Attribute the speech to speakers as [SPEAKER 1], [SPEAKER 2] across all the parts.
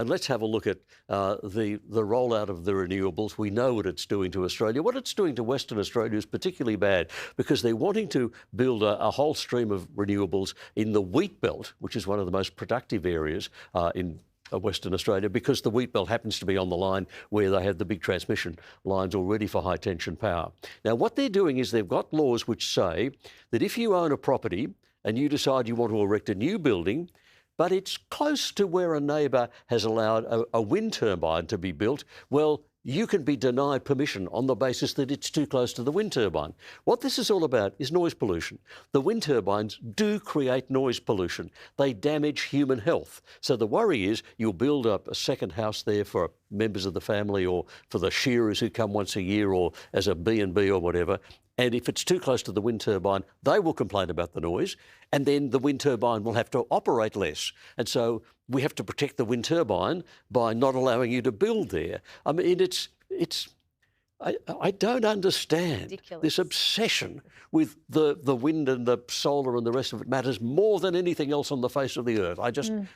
[SPEAKER 1] And let's have a look at the rollout of the renewables. We know what it's doing to Australia. What it's doing to Western Australia is particularly bad because they're wanting to build a whole stream of renewables in the wheat belt, which is one of the most productive areas in Western Australia, because the wheat belt happens to be on the line where they have the big transmission lines already for high tension power. Now, what they're doing is they've got laws which say that if you own a property and you decide you want to erect a new building, but it's close to where a neighbour has allowed a wind turbine to be built, well, you can be denied permission on the basis that it's too close to the wind turbine. What this is all about is noise pollution. The wind turbines do create noise pollution. They damage human health. So the worry is you'll build up a second house there for members of the family or for the shearers who come once a year or as a B&B or whatever. And if it's too close to the wind turbine, they will complain about the noise, and then the wind turbine will have to operate less. And so we have to protect the wind turbine by not allowing you to build there. I mean, I don't understand this obsession with the wind and the solar and the rest of it matters more than anything else on the face of the earth.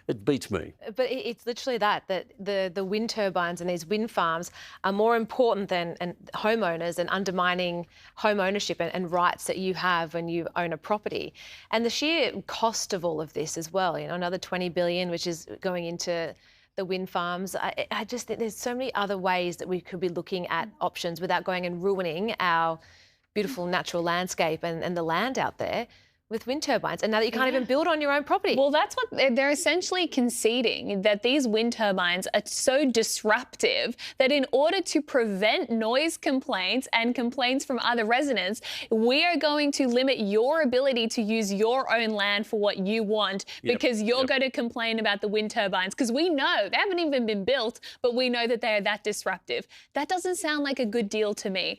[SPEAKER 1] It beats me.
[SPEAKER 2] But it's literally that the wind turbines and these wind farms are more important than homeowners and undermining home ownership and rights that you have when you own a property. And the sheer cost of all of this as well, you know, another $20 billion, which is going into the wind farms. I just think there's so many other ways that we could be looking at options without going and ruining our beautiful natural landscape and the land out there with wind turbines. And now that you can't even build on your own property.
[SPEAKER 3] Well, that's what they're essentially conceding, that these wind turbines are so disruptive that in order to prevent noise complaints and complaints from other residents, we are going to limit your ability to use your own land for what you want because you're going to complain about the wind turbines, because we know they haven't even been built, but we know that they are that disruptive. That doesn't sound like a good deal to me.